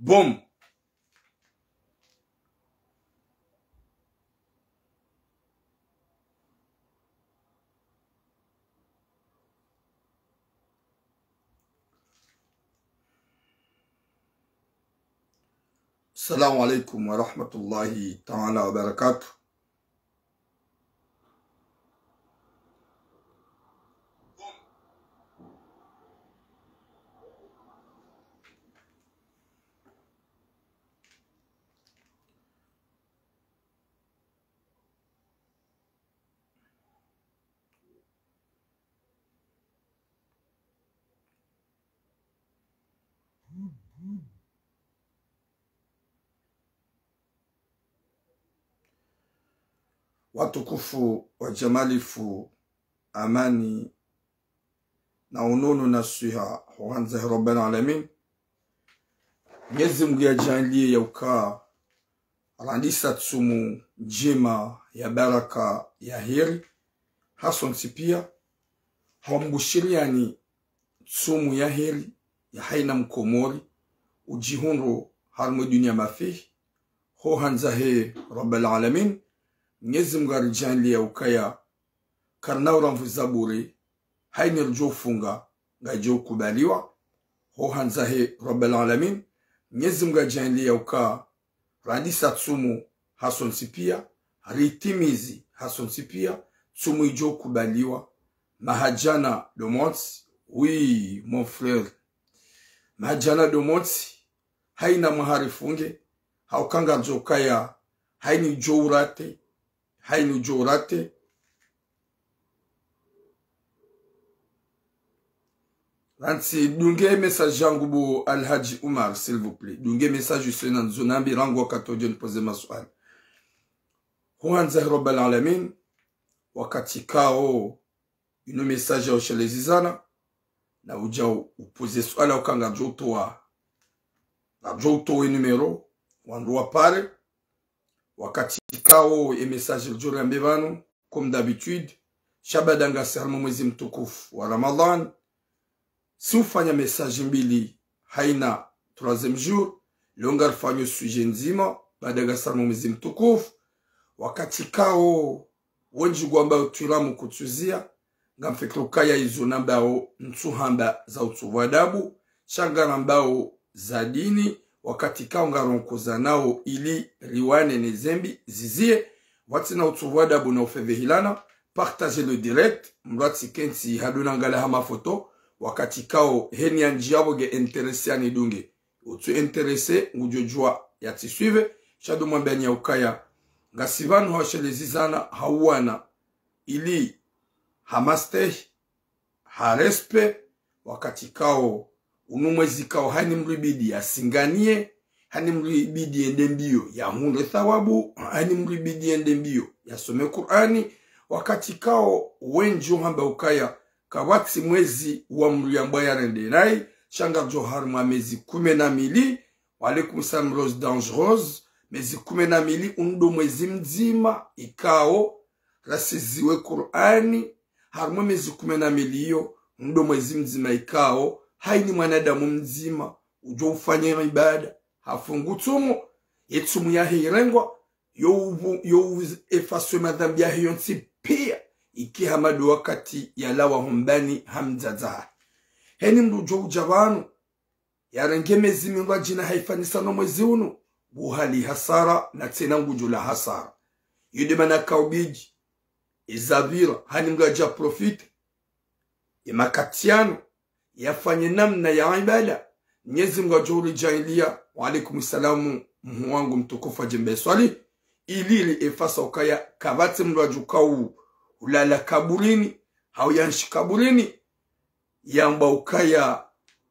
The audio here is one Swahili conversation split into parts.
Boum. Assalamu alaikum wa rahmatullahi ta'ala wa barakatuh. Watukufu wa jamalifu amani na unono na suha huanza Rabbil alamin. Mwenyezi Mungu ajalie ya ukaa randisa tsumu njema ya baraka ya heri hason sipia hawambushiriani tsumu ya heri ya haina mkomori ujihunro harmo dunia mafihi ho hanza he Rabbil alamin. Mwenyezi Mungu ajalie ya ukaya karna uramvu zaburi haini rjo funga ngajo kubaliwa ho hanza he Rabbil alamin. Mwenyezi Mungu ajalie ya ukaa randisa tsumu hason sipia ritimizi hason sipia tsumu ijo kubaliwa mahajana domonsi. Oui mon frère, mahajana domonsi haina maharifunge haukanga jokaya haini jourate haini jourate. Ransi dunge message yangu bo Alhaji Umar s'il vous plaît. Dunge message usena nzonambi rangu wakati ojo nipoze maswali. Huanza Rabbil alamin wakati kao ino message ya ushelezizana na uja upoze swala ukanga jotoa na jotoa numero wanduwa pare wakati kao e message jore mbevano comme d'habitude shabadanga sermo mwezi mtukufu wa Ramadan. Si ufanya message mbili haina troisième jour longar fanyo sujet nzima badaga sermo mwezi mtukufu wakati kao wenji gwamba uturamu kutuzia ngamfikro kaya izo nambao ntuhamba za utuvadabu shanga nambao za dini wakati kao ngaronkoza nao ili riwane nezembi zizie wati na utuvadabu na ufevehilana partager le direct mwati kensi haduna ngala hama foto wakati kao heni anjiabo ge interese anidunge utu interese ngujojua yati suive shadu mwambeni ya ukaya ngasivanu hawashelezizana hauwana ili hamasteh harespe wakati kao unumwezi kao hani mribidi ya singanie hani mribidi ende mbio ya hunde thawabu hani mribidi ende mbio ya some Qur'ani wakati kao wenjo hamba ukaya kawati mwezi wa mriamba ya rende nai shanga johar mwamezi 12 walaikum salam rose dangereuse mezi 12 undo mwezi mzima ikao rasiziwe Qur'ani harmo mezi 12 ndo mwezi mzima ikao haini mwanadamu mzima ujo ufanye ibada hafungu tumu yetumu ya hirengwa yo efaswe madhambi ya hiyonsi pia iki hamadu wakati ya lawa humbani hamzaza heni mrujo ujawanu ya renge mezi mingwa jina haifanisa no mwezi unu buhali hasara na tena ngujula hasara yudemana kaubiji izavira hani mgaja profite imakatiano yafanye namna ya ibada Mwenyezi Mungu ajuri jailia wa alaikum salamu mwangu mtukufu jembe swali ili efasa ukaya kabati mraju kau ulala kaburini hau yanshi kaburini yamba ukaya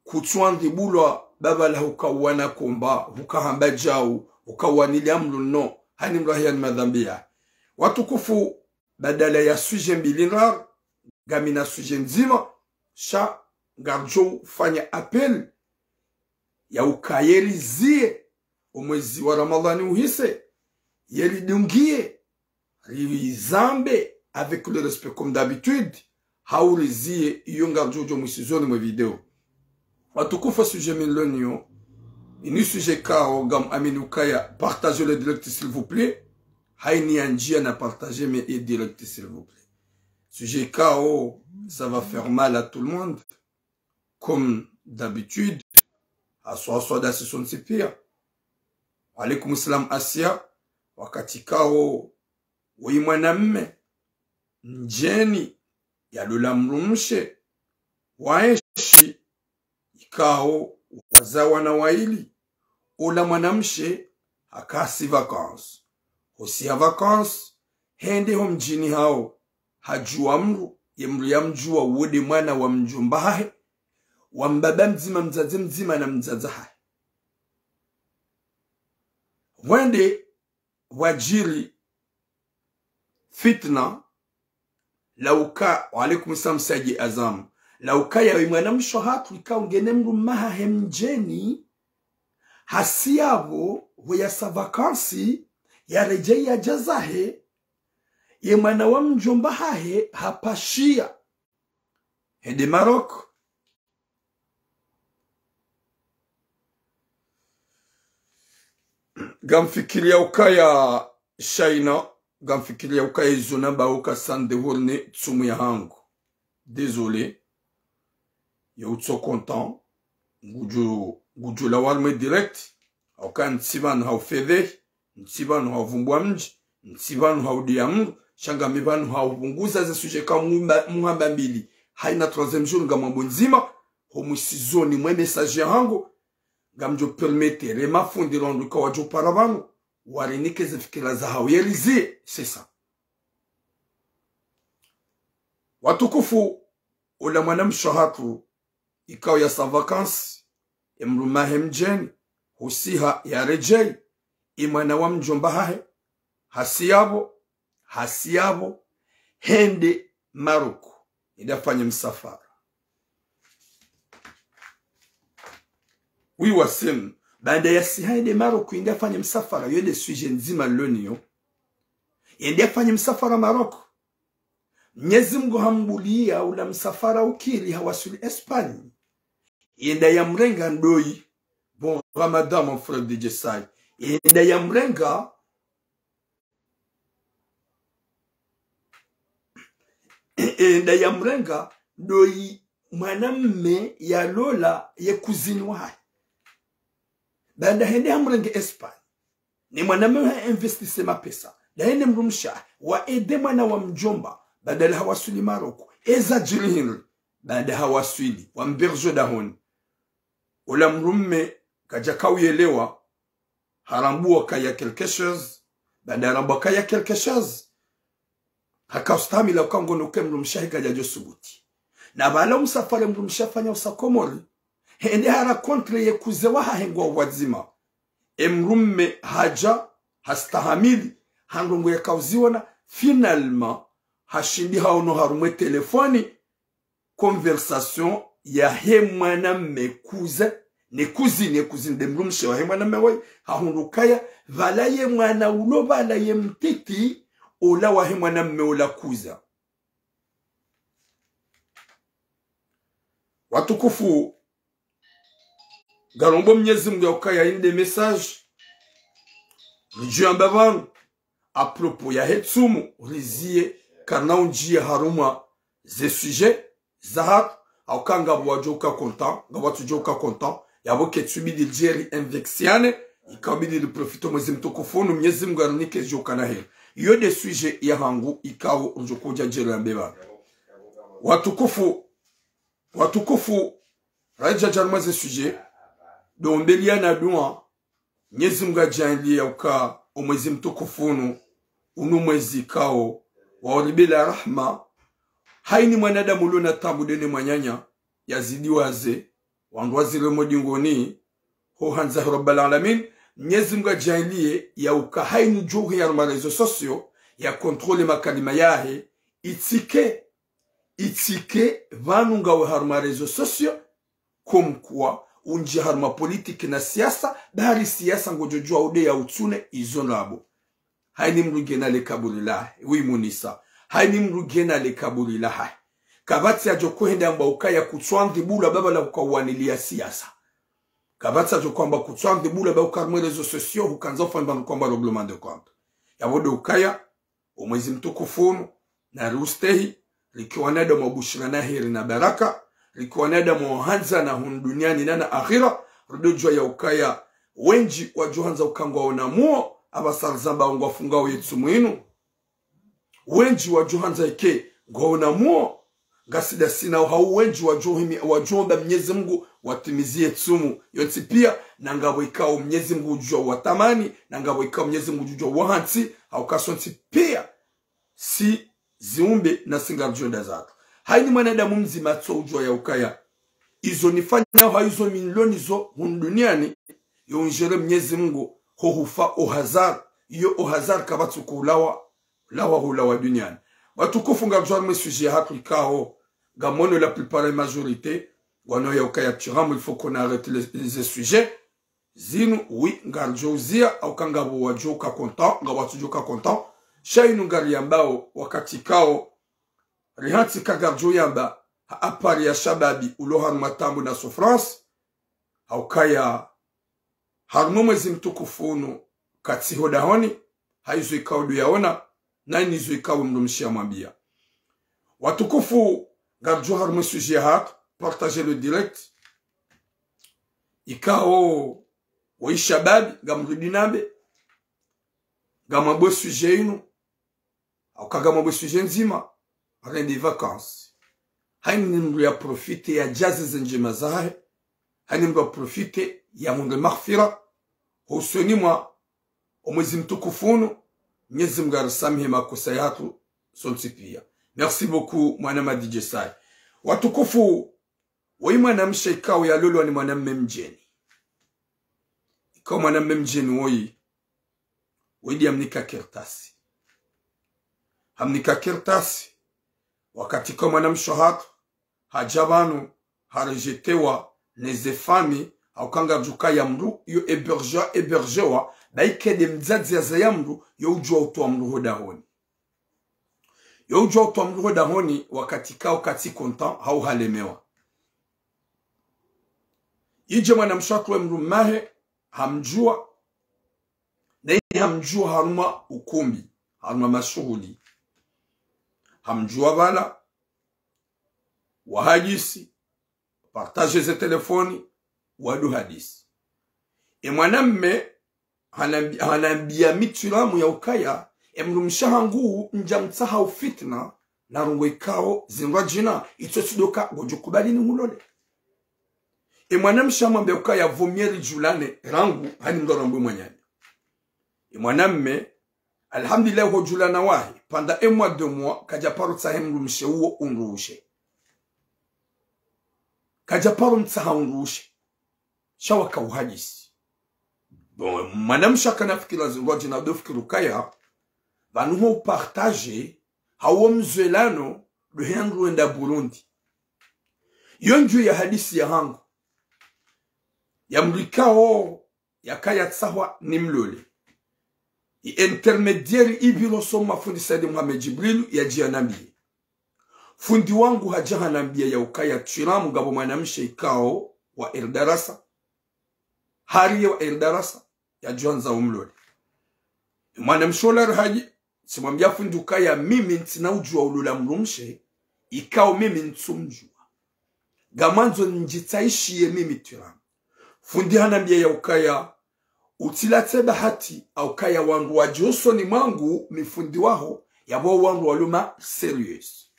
kutuandi bulwa baba la hukawana kumba hukahamba jau ukawanili amlu no hani mrahia ni madhambia watukufu badala ya suje mbilinar gamina suje nzima sha garjo fanya appel ya ukayerizie umwezi wa Ramadhani uhise yelidungie rizambe avec le respect comme d'habitude haurizie iyo garjo jo mwisizoni mwe video watukufa suje milonio Ini sujet kao gam aminukaya, partagez le direct s'il vous plaît. Haini anjia na partager mais et direct s'il vous plaît. Sujet kao, ça va faire mal à tout le monde. Comme d'habitude, à soit da son sipia. Alaikum salam Asia, wakati kao, mwanamme, njeni, ya lula mrumshe, waeshi, ikao, wazawa na waili, ula mwanamshe, akasi vacances. Hosi ya vacances, hende ho mjini hao, hajua mru, yemru ya mjua uwede mwana wa mjombahe, wa mbaba mzima mzazi mzima na mzazahe. Wende wajiri fitna, lauka, walaikum salam saji azam, lauka ya wimwana mshohatu ika ungene mru maha hemjeni, hasiyavo huyasa vakansi, ya rejei ya jazahe, ye mwana wa mjombahe hapashia. Hede Marok, gamfikiria ukaya Shaina, gamfikiria ukaya izonamba uka sande horne tsumu ya hangu. Désolé. Yo utso content. Gujo la warme direct. Auka ntsibanu hau fedhe. Ntsibanu hau vumbwa mji. Ntsibanu hau diamur. Shanga mibanu hau bunguza ze suje ka muhamba mbili. Haina troisième jour nga mambo nzima. Homu sizoni mwe message ya hangu. Gamjo permette rema fundi rondu kwa wajo paravanu. Warinike ze fikira za hau yelizie. C'est ça. Watukufu ula mwana mshahatu ikao ya sa vacances emruma hemjeni husiha ya rejei imwana wa mjombahe hasiyabo hende Maroko idafanya msafara. Oui wasim banda ya sihende Maroko indafanya msafara yode sujet nzima lonio indafanya msafara Maroko. Mwenyezi Mungu hambulia ula msafara ukiri hawasuli Espanye. Yenda ya mrenga ndoi. Bon Ramadan mon frère DJ Sai. Yenda ya mrenga. Yenda ya mrenga ndoi mwanamme ya lola ye kuzini wae. Banda hende ya mrenga Espanye. Ni mwanamme ya investise mapesa. Da hende mrumsha wa ede mwana wa mjomba. Badala hawasuli Maroko. Eza jirihinri. Badala hawasuli. Wamberjo dahoni. Ula mrumme kajaka uyelewa. Harambuwa kaya quelque chose. Badala harambuwa kaya quelque chose. Haka ustami la ukango nuke mrumshahi kajajo subuti. Na bala umsafale mrumshafanya usakomori. Hende hara kontre ye kuzewaha hengwa wadzima. Mrumme haja. Hastahamili. Handungu ya kauziwana. Finalement. Hashindi hauno harumwe telefoni. Conversation ya he mwana mekuze. Ne kuzine de mrumshe wa he mwana mewai. Hahundukaya. Vala ye mwana ulo vala ye mtiti. Ola wa he mwana meola kuza. Watukufu. Garombo Mwenyezi Mungu ya ukaya inde message. Rijiu ambavanu. A propos ya hetsumu. Rizie. Karna unjia haruma ze sujet zahat au kanga wajoka content ngawatu joka content yabo ketsubidi jeri invexiane ikabidi profito mwezi mtokofonu Mwenyezi Mungu aranike joka na heri yo de sujet ya hangu ikao njokoja jeri ambeba watukufu raja jarma ze sujet do mbelia na dua Mwenyezi Mungu ajanli ya uka mwezi mtokofonu unu mwezi kao waolibila rahma haini mwanadamu luna tabu dene mwanyanya yazidi waze wangwazile modingoni ho hanza rabbal alamin Mwenyezi Mungu ajalie ya uka haini juhi ya marezo sosio ya kontrole makalima yahe itike vanunga wa harma rezo sosio kumkuwa unji harma politiki na siasa bahari siasa ngojojua ude ya utune izonabo. Haini mrugena le kaburi lahe. Oui munisa. Haini mrugena le kaburi lahe. Kabati ya joko hende amba ukaya kutuangi bula baba la ukawanilia siasa. kabatsa jo kwamba kutswande bula ba ukarmwe rezo sosio hukanza ufamba kwamba reglement de compte yabode ukaya umwezi mtukufu na rustehi likiwa nada mabushira na heri na baraka likiwa nada muhanza na hun duniani na akhira rudojwa ya ukaya wenji wa johanza ukangwa onamuo abasarzamba ngwafungao yetsumwinu wenji wa johanza ike ngwaonamuo gasida sina hau wenji wa johomba Mwenyezi Mungu watimizie tsumu yonsi pia na ngabo ikao Mwenyezi Mungu jua watamani na ngabo ikao Mwenyezi Mungu jua wahansi au kasonsi pia si ziumbe na singarjonda zako haini mwanadamu mzima tso ujua ya ukaya izo nifanya haizo milioni zo hunduniani yonjere Mwenyezi Mungu hufa ohazar iyo ohazar kabatu kulawa hulawa duniani watukufu ngarjwa msuje hatu ikao gamono la plupart la majorité wano ya ukaya turamu il faut qu'on arrête les sujets zinu oui ngarjozia au kangabo wajoka content ngawatujoka content shainu ngari ambao wakati kao rihanti kagarjo yamba apari ya shababi ulohan matambu na souffrance au kaya harmo mwezi mtukufunu kati hodahoni haizo ikao duyaona nani izo ikao mdomshia mwambia watukufu garjo harmo sujet hatu partagez le direct ikao wa shababi gamrudinabe gamabo sujet inu au kagamabo sujet nzima rien des vacances haini mdu ya profite ya jazi zenjema zahe haini mdu ya profite ya mundu maghfira husoni mwa omwezi mtukufunu Mwenyezi Mungu arisamehe makosa yetu sote pia merci beaucoup mwana DJ Sai watukufu wa mwanamshe ikao ya lolo ni mwanamume mjeni ikao mwanamume mjeni wodi amnika kertasi hamnika kertasi wakati kwa mwanamsho hatu hajabanu harejetewa nezefami au kanga juka ya mru yo ebergewa baikede mzazi ya zayamru yo ujua utuwa mru hodahoni yo ujua utuwa mru hodahoni wakati kao kati kontan hau halemewa ije mwanamsho hatu wa mru mahe hamjua na hii hamjua haruma ukumbi haruma mashuhuli hamjua bala wahajisi partage ze telefoni wadu hadisi mwanamme hanambia mitulamu ya ukaya mrumshahangu njamtsaha ufitna na rungo ikao zinrajina itotsidoka gojukubali ni hulole mwanamsha mwambia ukaya vomieri julane rangu hani mdorambu mwanyani mwanamme alhamdulillah ho julana wahi panda 1 mois 2 mois kajaparu tsahem rumshe uo unrushe kajaparu mtsaha unrushe shawaka uhadisi bon mwanamsha kana fikira zinrajina dofikiru kaya banuho partage hawo mzelano ruhengu enda Burundi yonju ya hadisi ya hangu ya mrikao ya kaya tsahwa nimlole intermediary ibilo soma fundi Saidi Muhammad Jibril ya jianambia fundi wangu hajahanambia ya ukaya tshiramu gabo mwanamshe ikao wa Eldarasa hariye wa Eldarasa ya Joanza umlole mwanamshola haji simwambia fundi ukaya mimi ntina ujua ulula mrumshe ikao mimi ntsumjua gamanzo njitaishiye mimi tshiramu fundi hanambia ya ukaya utilate bahati au kaya wangu wajoso ni mwangu mifundi waho yabo wangu waluma serious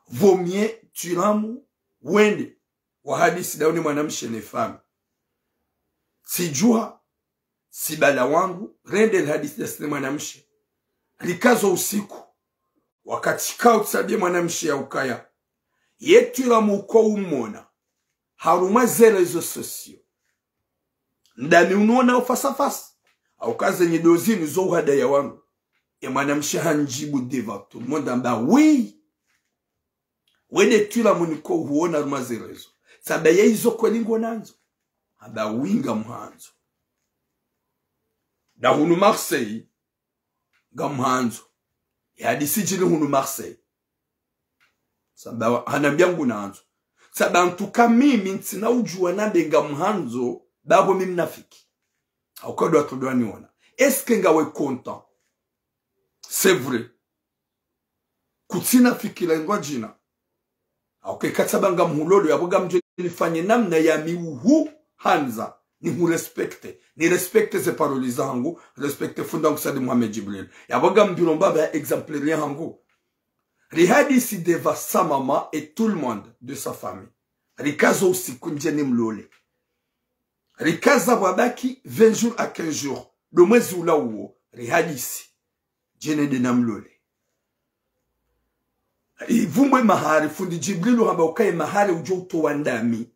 vomie tulamu wende wa hadisi dauni mwanamshe nefamu sijua sibala wangu rende hadisi dasine mwanamshe likazo usiku wakati kao tsabie mwanamshe ya ukaya yetulamu uko umona haruma zelezo sosio ndani unuona ufasafasa au kaze nye dozini zo uhada ya wangu mwanamshe hanjibu deva tout le monde amba oui wede tula muniko huona rumazerezo sabaye hizo kwelingo nanzo amba winga mhanzo da hunu Marseille ga mhanzo ya disijili hunu Marseille sabawa hanambia ngu nanzo sabantuka mimi ntina ujua nande nga mhanzo babo mimnafiki aukado atodwani ona est-ce que ngawe content c'est vrai kutina fikira ngwa jina auke katsabanga mhulolo yaboga mje nifanye namna ya miuhu hanza ni hu respecte ni respecte ze parole zangu respecte fundangu sadi Muhammad Jibril yaboga mbiromba ba exemplaire yangu rihadisi deva sa maman et tout le monde de sa famille rikazo usiku njeni mlole rikaza wabaki 20 jours à 15 jours do mwezi ula uo rihadisi jene de namlole ivumwe mahari fundi Jibrilu hamba ukaye mahari ujo utowa ndami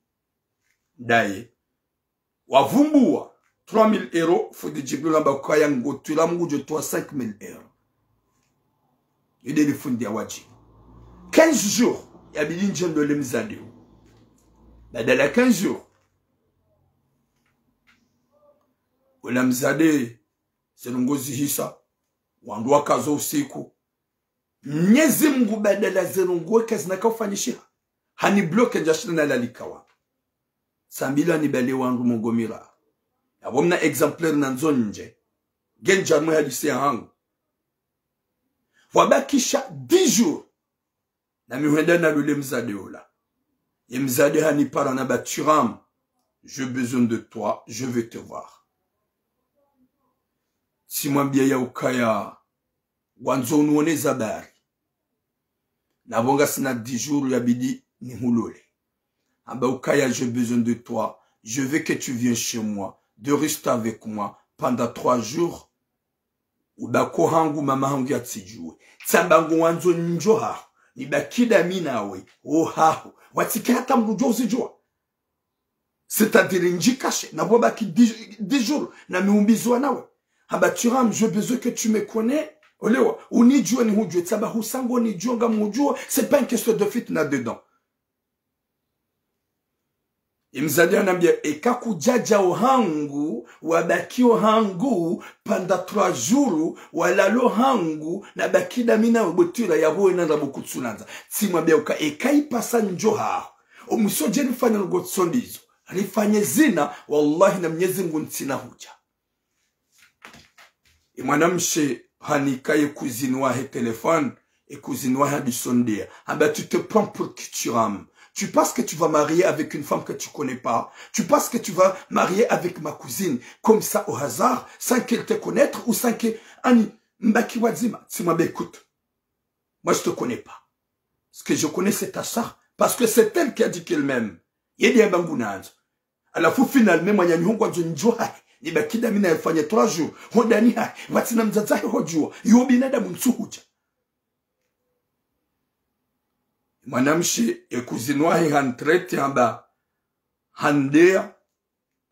daye wavumbua 3000 € fundi Jibrilu hamba ukaye ngotula mungu ujo towa 5000 €. Yede ni fundi ya waji 15 jours yabidi njendo le mzade badala 15 jours ula mzade selungozi hisa wandu wakazo usiku Mnyezi Mungu badala zelungu kazi nakafanyishia hani bloke jashina lalikawa sambila ni bale wandu mongomira yabomna exemplaire na nzonje genja mwe hadisi hangu wabakisha 10 jours na miwenda na lule mzade ola ye mzade hani para na baturam j'ai besoin de toi je vais te voir si mwambia ya ukaya wanzo nuone zabari nabonga sina 10 jours yabidi ni hulole amba ukaya j'ai besoin de toi je veux que tu viennes chez moi de rester avec moi pendant 3 jours ubako hangu mama hangu yatsijue tsambangu wanzo njoha nibakida minawe ohaho watike hata mrujo usijua c'est-à-dire njikashe nabo baki 10 jours na miumbizwa nawe amba turam je besoin que tu me connais olewa unijua ni hujue tsaba husango ni jonga mujua c'est pas une question de fitna dedans imzadi anambia ekaku jaja ohangu wabakio hangu panda 3 jours walalo hangu na bakida mina wabotira yabo enanda bokutsunanza simwambia uka ekaipasa njoha omusoje nifanya ngotsondizo alifanye zina wallahi na Mwenyezi Mungu ntsina huja mwanamshe hanikaye cousine wahe téléphone et cousine wahe du sondea amba tu te prends pour qui tu rames. Tu penses que tu vas marier avec une femme que tu connais pas. Tu penses que tu vas marier avec ma cousine comme ça au hasard, sans qu'elle te connaisse ou sans que Ani Mbaki Wadzima, tu m'as écoute. Moi je te connais pas. Ce que je connais c'est ta sœur parce que c'est elle qui a dit qu'elle m'aime. Yedi bangunanzo. Alors faut finalement moi nyanyongo njo njoha. Ni bakida mina yafanya 3 jours. Hodani hai, watina mzazahi hojua. Yobi nada mtsuhuja. Mwanamshi ekuzinwahi hantrete amba handea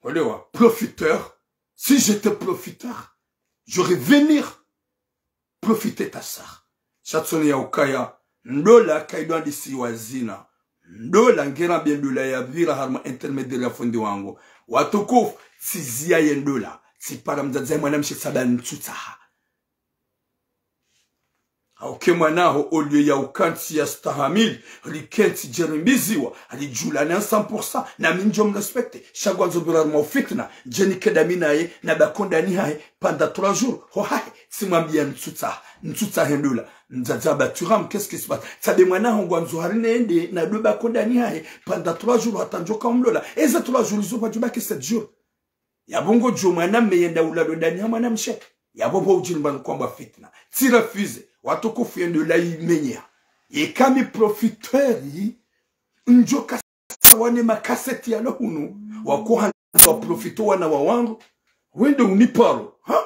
olewa profiteur si j'étais profiteur j'aurais venir profiter ta sœur chatsoni ya ukaya ndola kaidwa disi wazina ndola ngera bien dola ya vira harma intermédiaire ya fundi wangu watukufu sizia yendola sipara mzazi mwanamshi saban tsutsaha auke mwanaho au lieu ya ukanti ya stahamil likenti jerimbiziwa alijula na 100% na minjo mrespecte shagwanzo birarma fitna jeni kedamina ye na bakonda ni hae pendant 3 jours ho hae simwambia nsutsa hendola nzaza baturam qu'est-ce qui se passe sabe mwanaho ngwanzo harine ende na do bakonda ni hae pendant 3 jours atanjoka mlola eza 3 jours izo bajubaki 7 jours ya bongo jo mwana meyenda ulalo ndani ya mwana mshe ya bobo ujilban kwamba fitna si refuse watukufu yendola imenya yekami profiteri njoka wane makaseti ya lohunu wakuha wa profito wana wawangu wende uniparo ha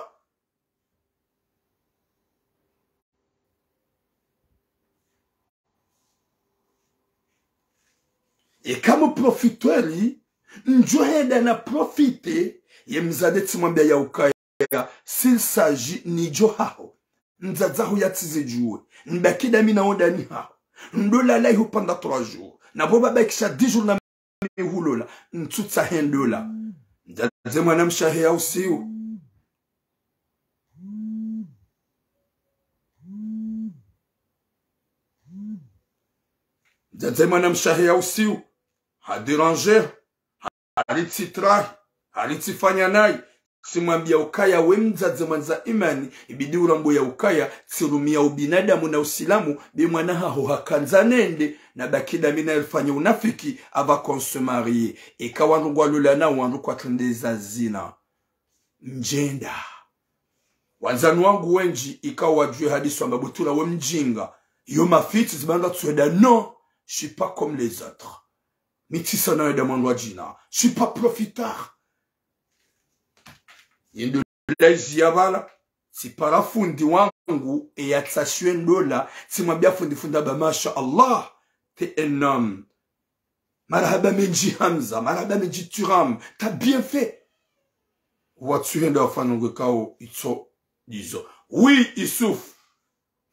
yekami profiteri njoheda na profite yemzade timwambia ya ukaya s'il s'agit ni johao nzazahu yatize juwe ndakida mina ondani ha ndola lai hupanda 3 jours na boba bakisha 10 jours na hulola ntutsa hendola nzaze mwana mshahe ya usiu nzaze mwana mshahe ya usiu ha déranger ha lititrai alitifanya naye simwambia ukaya we mzazi mwanza imani ibidi urambo ya ukaya sirumia ubinadamu na usilamu bi mwana haho hakanza nende na bakida mina ilfanya unafiki ava konsumariye ikawa ndugwa lula na wandu kwa tendeza zina mjenda wanzanu wangu wenji ikawa wajue hadisi wamba butula we mjinga yo mafiti zibanda tueda non je suis pas comme les autres mitisa na weda mwandu wajina je suis pas profiteur Indo lezi ya bala si para fundi wangu e yatsashwe ndola si mwambia fundi funda ba masha Allah te enom marhaba menji Hamza marhaba menji Turam t'as bien fait watu henda wafanungue kao itso dizo oui Issouf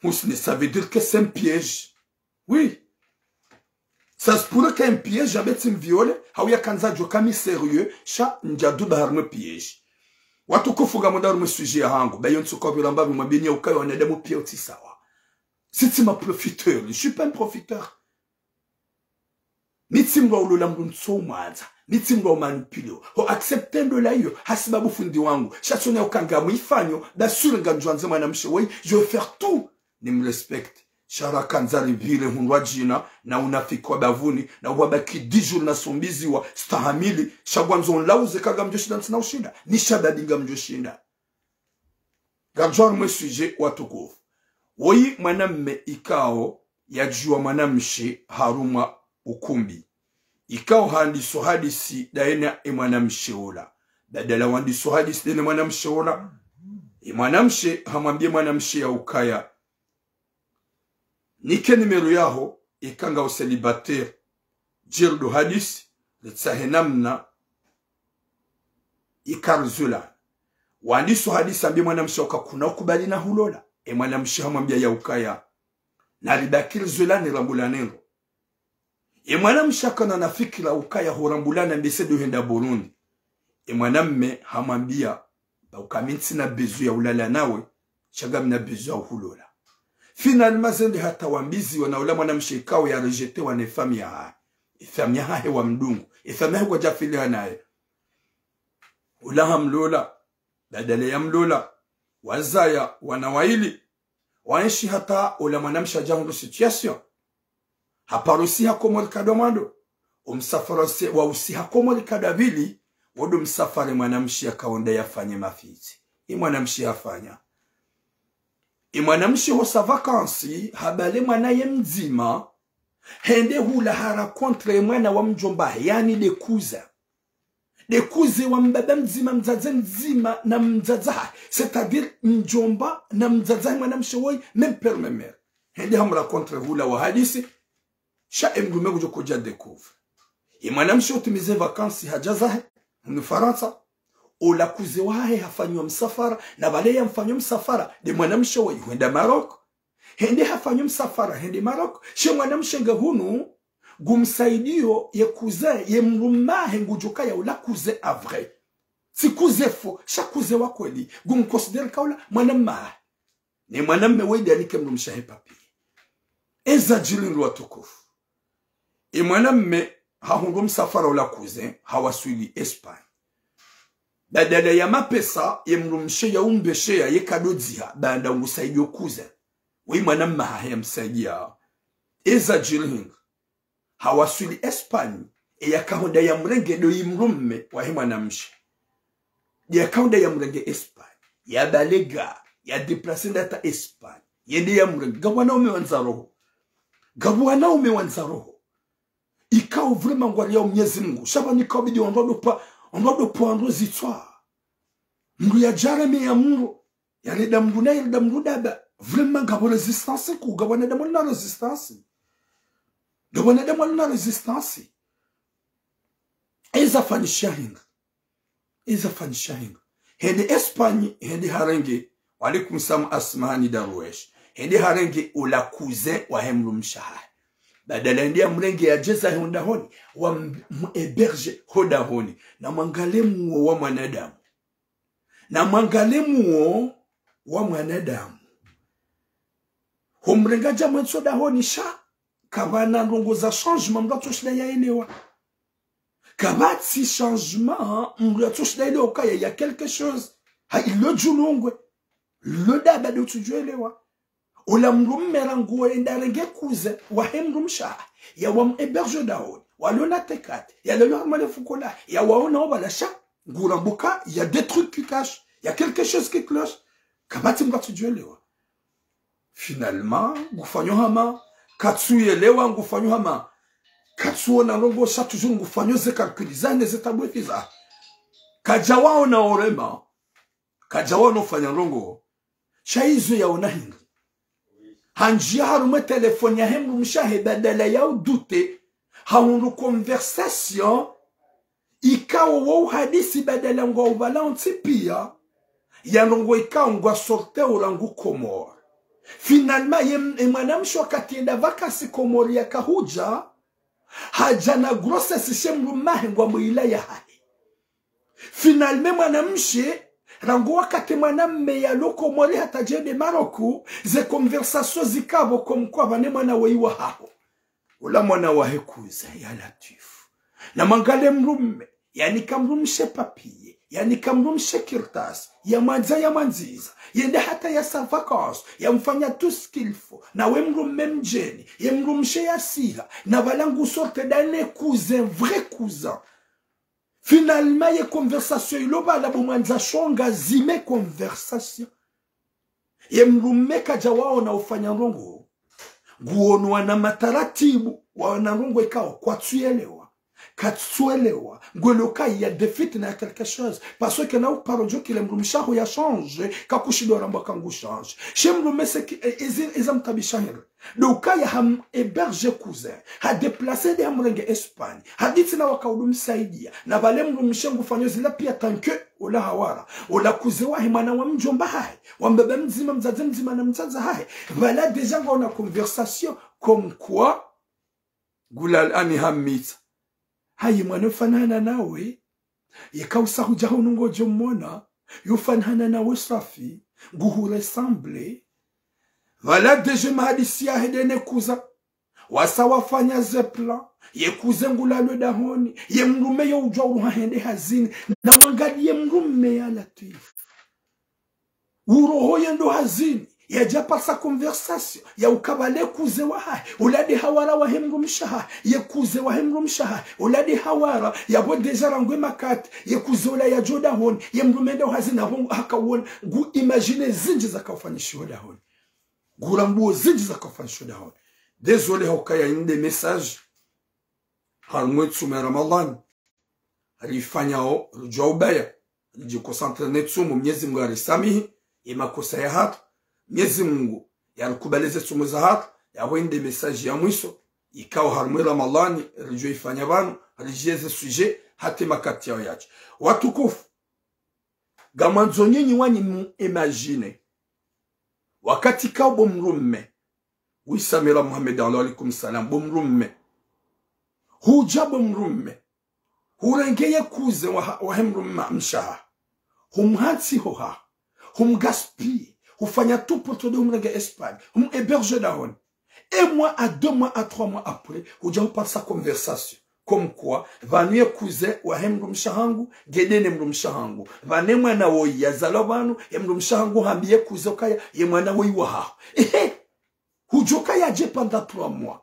Mousne ça veut dire que c'est un piège oui ça se pourrait qu'un piège j'avais t'im viole hawya kanza jokami sérieux sha njadu baharme piège watu kufuga mudaru msuje hangu bayo ntsuko bilamba bimwabini ukayo wanadamu pia utisawa siti ma profiteur je suis pas un profiteur nitimwa ulula mrunso mwanza nitimwa manipulio ho acceptendo la hiyo hasibabu fundi wangu shatone ukanga muifanyo dasure nganjwanze mwana mshewe je vais faire tout ni me respecte shara kanzari vile hunwa jina na unafikwa bavuni na wabaki dijul na sombizi wa stahamili shagwanzo lauze kaga mjoshinda nsina ushinda ni shabadinga mjoshinda gajwar mwesuje watukufu woyi mwanamme ikao yajua mwanamshe haruma ukumbi ikao handiso hadisi daena mwanamshe ola badala wandiso hadisi daena mwanamshe ola mwanamshe hamwambie mwanamshe ya ukaya nike nimero yaho ikanga o célibataire jirdo hadis litsahenamna ikarzula wandiso hadis ambi mwanamshe ukakuna ukubali na hulola mwanamshe hamwambia ya ukaya na ribakir zula ni rambulanero mwanamshe kana na fikira ukaya horambulana mbese duhenda Burundi mwanamme hamwambia ba ukaminti na bezu ya ulala nawe shagam na bezu ya hulola finalement zende hata wambizi wanaula mwanamshe ikao ya rejete wane famia hae wa mdungu famia hae kwa jafili hanae ulaha mlola badale ya mlola wazaya wanawaili wanshi hata ula mwanamshe ajangu situation haparusi hakomo likado mando umsafarose wa usi hakomo likado vili wadu msafari mwanamshe akaonda yafanye mafizi mwanamshe yafanya mwanamshe hosa vakansi habale mwana ye mzima hende hula hara kontre mwana wa mjomba yani dekuze wa mbaba mzima mzaza mzima na mzaza c'est-à-dire mjomba na mzaza mwanamshe woi même père même mère hende hamra kontre hula wa hadisi sha mdume kujo koja découvre mwanamshe utimize vakansi hajaza ni Faransa ola kuze wahe hafanywa msafara na bale ya mfanywa msafara de mwanamshe wa huenda Maroc hende hafanywa msafara hende Maroc she mwanamshe ngahunu gumsaidio ye kuze ye mrumahe ngujuka ya ola kuze avre si kuze fo sha kuze wa kweli gum considère kaula mwanamma ni mwanamme wede alike mrumshahe papi eza jilin watukufu mwanamme hahungu msafara ola kuze hawaswili Espagne badala ya mapesa yemrumshe ya umbeshe ya yekadodzia banda ngusaidio kuze we mwanamma haya msaidia eza jilin hawaswili Espagne yakahonda ya mrenge do yimrumme wa mwanamshe yakahonda ya mrenge Espagne ya balega ya deplacer data Espagne yende ya mrenge gabwana umewanza roho ikao vraiment ngwalia Mwenyezi Mungu shaba nikabidi on doit prendre zitwa mru ya jarame ya mru yani damduna ya damdudaba vraiment gabo resistance ku gabwana damu na resistance eza fanishahinga hende Espagne hende harenge walikum sam asmani darwesh hende harenge ula cousin wa hemru mshaha badala ndia mrenge ya jeza honda honi wa eberge hoda honi na mangalemu wa mwanadamu humrenga jamu soda honi sha kabana ndongo za changement mgato shida ya elewa kabati changement mriatush daile okaya ya quelque chose ha ilo julungwe lo daba do tujuelewa ola mrummera nguo endarenge kuze wa hemrumsha ya wam eberge daon walona tekate ya le normal fukola ya waona obala sha ngurambuka il y a des trucs qui cachent il y a quelque chose qui cloche kabati mriatujuelewa finalement ngufanyo hama katsuelewa ngufanyo hama katsuona longo sa toujours ngufanyo ze calculizane ze tabwefiza kajawao na orema kajawao no fanya longo shaizo ya onahingi hanjia harume telefone ya hemu mshahe badala ya udute haunu conversation ikawo wou hadisi badala ngwa ubalanti pia ya longo ikawo ngwa sorte ulangu komor finalement emwana msho katienda vakasi komori ya kahuja haja na grossesse shemru mahe ngwa mwila ya hai finalement mwana mshe rango wakati mwanamme ya loko mwali hata jende Maroku ze conversation zikabo komkwa bane mwana weiwa haho ula mwana wahekuza ya latifu na mangale mrumme yani kamrumshe papie yani kamrumshe kirtas ya manza ya manziza yende hata ya sa vacances ya mfanya tout ce qu'il faut na we mrumme mjeni ya mrumshe ya siha na balangu sorte dane cousin vrai cousin. Finalement, il y a conversation. Il y a la bombanza shonga zime conversation. Yemrume kajawa ona ufanya rongo. Guonu wana mataratibu. Wana rongo ikao kwa tuelewa. Katsuelewa. Ngueloka il y a des fit na quelque chose. Parce que na uparojo ki lemrume shaho ya change. Kakushido ramba kangu change. Shemrume se ki ezam tabishahir. Donc ya ham héberge cousin ha déplacé de amrenge Espagne hadithi na wakaudum saidia na bale mrumshengu fanyo zila pia tanke ola hawara ola kuzewa himana wa mjomba hai wa mbebe mzima mzazi mzima na mzaza hai voilà déjà on a conversation comme quoi gulal ani hamita hayi mwana fanana nawe yakausa hujaho nungo jomona yufanana nawe safi guhu ressemble. Voilà déjà mahadisi ya hedene kuza. Wasa wafanya zepla. Ye kuze ngula lo dahoni. Ye mrume ya ujwa uruha hende hazini. Na wangadi ye mrume ya latifu. Uroho yendo hazini. Ya japa sa conversation. Ya ukabale kuze wa hai. Uladi hawara wa hemru mshaha. Ye kuze wa hemru mshaha. Uladi hawara. Ya bo deja rangwe makati. Ye kuze ula ya joda honi. Ye mrume ndo hazini. Abongo haka woni. Gu imagine zinji za kaufanyishi wada honi. Gurambo zidi za kafanisho daho. Désolé hokaya inde message. Harmwe tsume Ramadan. Alifanya o rujawbaya. Alijikosantre netsumu mnyezi mungu arisamihi. Ima kosa ya hatu. Mnyezi mungu ya rukubalize tsumu za hatu. Ya wende message ya mwiso. Ikao harmwe Ramadan. Rijwe ifanya banu. Alijeze suje. Hati makati yao yachi. Watukufu. Gamanzo nyinyi wani imagine. Wakati kao bomrumme. Wisamira Muhammad alaikum salam. Bomrumme. Huja bomrumme. Hurengeye kuze wa hemrumme mshaha. Humhatsi hoha. Humgaspi. Hufanya tout pour te humrenge Espagne. Hum héberge dahon. Et moi, à 2 mois, à 3 mois après, huja par sa conversation. Comme quoi, vanuye kuze wa hemru mshahangu, gedene mru mshahangu. Vane mwana woi ya zalobanu, ya mru mshahangu hambiye kuze okaya, ya mwana woi wahahu. Hujoka ya je pendant 3 mois.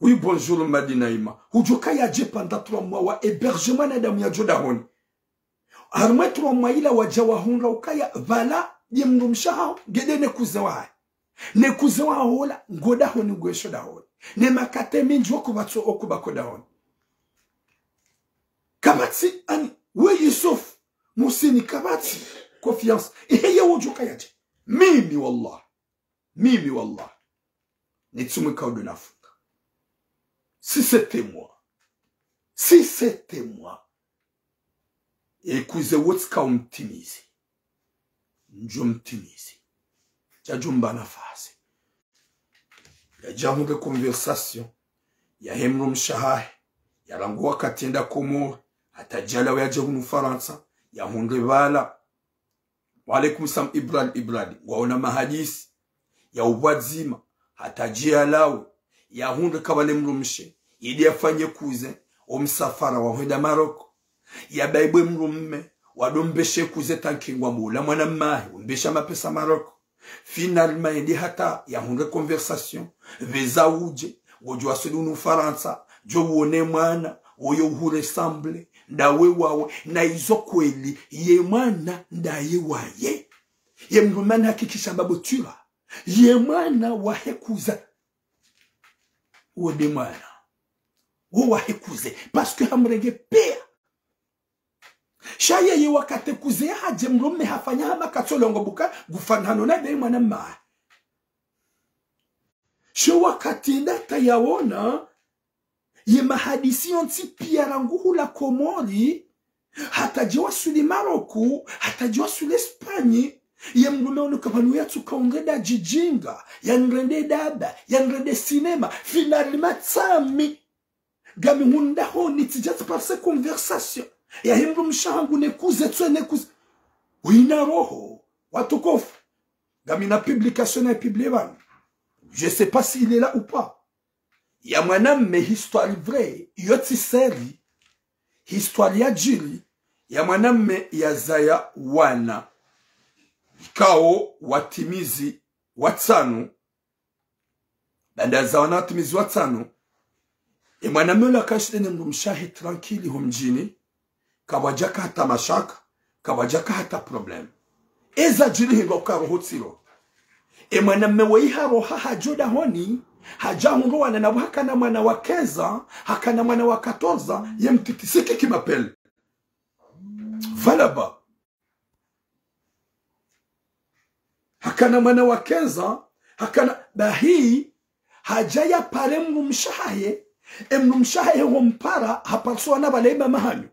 Oui, bonjour Madinaima. Hujoka ya je pendant 3 mois wa hébergement na damu ya jodahoni. Armwe 3 mois ila wajawa hunra okaya, vala ya mru mshahangu, gedene kuze wahahu. Ne kuze wahahu hola, ngodahoni gwesho dahoni. Ne makate minji wakubatso okubako dahoni. Kabati ani we Yusuf Musini kabati confiance ihe ujuka yaje mimi wallah nitsumwe kaudo nafuka si c'était moi ekuze wotska umtimizi njumtimizi jajumba nafasi ya jamu de conversation ya hemru mshahahi ya rangu wakati enda komor atajala wa jahunu Faransa ya hunde bala wa alaikum salam ibradi waona mahadisi ya ubwazima atajia lao ya hunde kabale mrumshe ili afanye kuze omsafara wa hweda Maroko ya baibwe mrumme wadombeshe kuzeta nkingwa mula mwana mahi umbesha mapesa Maroko finalement ndi hata ya hunde conversation veza uje wojua sudunu Faransa jo uone mwana oyo uhuresemble ndawe wawe na izo kweli ye mwana ndaye waye ye mrume hakikisha babotura ye mwana wahekuza uode mwana wahekuze parce que hamrenge pea shaye ye wakate kuze haje mrume hafanya hama katolongo buka gufanano na be mwana ma sho wakati data yaona ye mahadisi onti pia ranguhu la Komori hata jiwa suli Maroku hata jiwa suli Espanye ye mrume ono kabanu ya tukaongeda jijinga ya nrende daba ya nrende cinema finalement tsami gami hunda honi tijati par ces conversations ya himru mshangu nekuze tue nekuze wina roho watukofu gami na publication na publievan je sais pas s'il est là ou pas ya mwanamme histoire vraie yoti seri histoire ya jili ya mwanamme ya zaya wana kao watimizi watano banda za wana watimizi watano mwanamme la kashidene mshahi tranquille humjini kawajaka hata mashaka kawajaka hata problem eza jili hingo karo hotsiro mwanamme weiha roha hajoda honi hajahungo wana na hakana mwana wa keza hakana mwana wa 14 yemtikisiki kimapel valaba hakana mwana wa keza hakana bahi hajaya pare mrumshaye mrumshaye hompara hapaswa na baleba mahanyu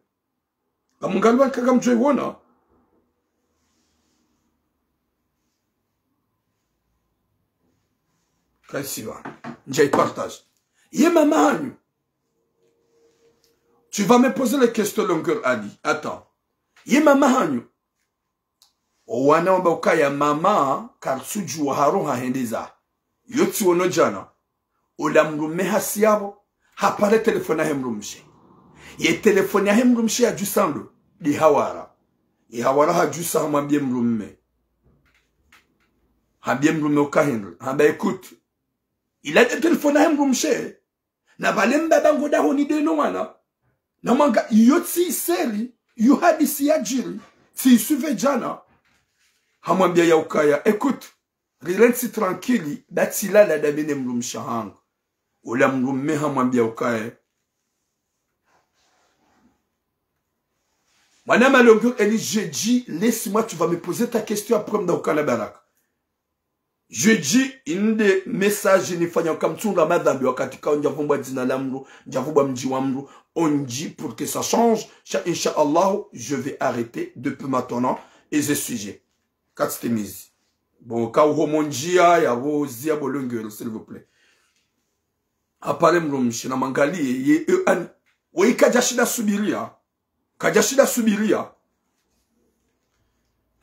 kamungalwa kagamjwe wona Kaisiwa. J'ai partage. Yema mahanyu. Tu vas me poser les questions longueur Ali. Attends. Yema mahanyu. Owana mba ya mama karsuju wa haroha hendeza. Yoti wono jana. Ola mrume hasiyabo. Hapare telefona hemrumshe. Ye telefona hemrumshe ya jusando. Di hawara. Ye hawara hajusa hamambie mrume. Hambie mrume ukahendu. Hamba écoute. Il a des téléphones à Mrumche. Na balemba bango da honi de no wana. Na manga yotsi seri. Yu hadisi ya jiri. Si suve jana. Hamwambia ya ukaya. Écoute. Rilensi tranquili. Dati la la dabine Mrumche hang. Ola mrumme hamwambia ukaya. Madame Alongo, elle dit, je dis, laisse-moi, tu vas me poser ta question après m'da ukala baraka. Je dis une des messages ni fanya kamtunga madhambi wakati ka njavumba jina la mru njavumba mji wa mru on dit pour que ça change inshallah je vais arrêter depuis maintenant et ce sujet katstemizi bon ka homonjia ya vozia bolongero s'il vous plaît apare mrumshi na mangali ye an we kajashida subiria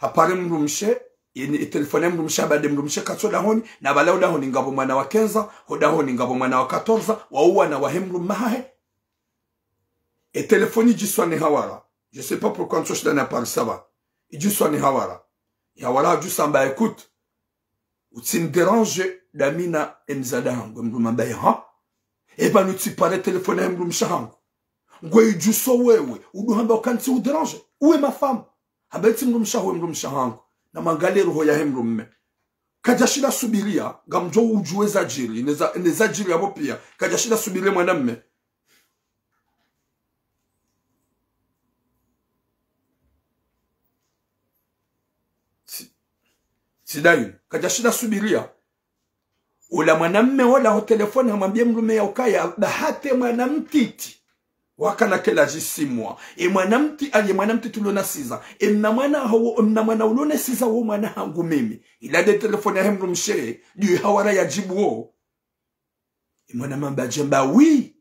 apare mrumshi yeni telefone mrumsha bade mrumsha katsoda honi na balauda honi ngabo mwana wa kenza hoda honi ngabo mwana wa 14 wauwa na wahemru mahe et telefoni jiswani hawara je sais pas pourquoi on n'a pas ça va jiswani hawara ya wala jusamba écoute utsin dérange damina emzada hango mrumamba ha et ben uti pare telefone mrumsha hango ngwe juso wewe uduhamba ukanti u dérange où est ma femme habeti mrumsha hango na mangali roho ya hemrumme kajashida subiria gamjo ujueza jiri neza jiri yabo pia kajashida subiria mwanamme sidayu kajashida subiria ula mwanamme wala ho telefoni hamwambie mrume ya ukaya bahate mwanamtiti wakana kela jisimwa mwanamti tulona siza na mwana ulone siza wo mwana hangu mimi ila de telefoni ya hemru mshere diyo hawara ya jibu wo mwana mamba jemba oui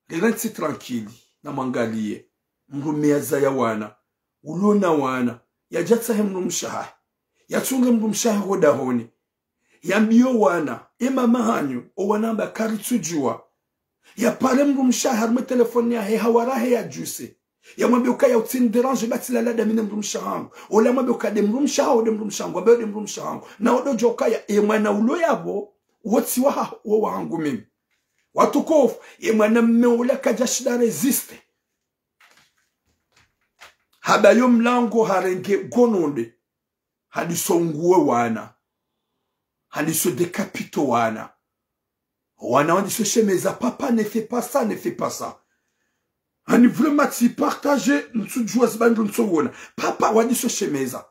rensi tranquille na mangalie mrume ya zaya wana ulona wana ya jatsa hemru mshaha ya tunge mru mshaha hoda honi ya mbiyo wana mama hanyu o wanamba karitujua ya pale mrumsha harme telefoni ya he hawara he ya juse ya mwambia ukaya utini derange bati la lada mine mrumsha hangu ola mwambia ukade mrumsha hao de mrumsha hangu wabeo de mrumsha hangu na odojo ukaya mwana ulo yabo wotsi wa hangu mimi watukofu mwana mmeula kajashida resiste habayo mlango harenge gononde hadiso nguwe wana hadiso dekapito wana hadiso shemeza papa ne fait pas ça ne fait pas ça hani vraiment si partager nsujua zibandu nsowona papa hadiso shemeza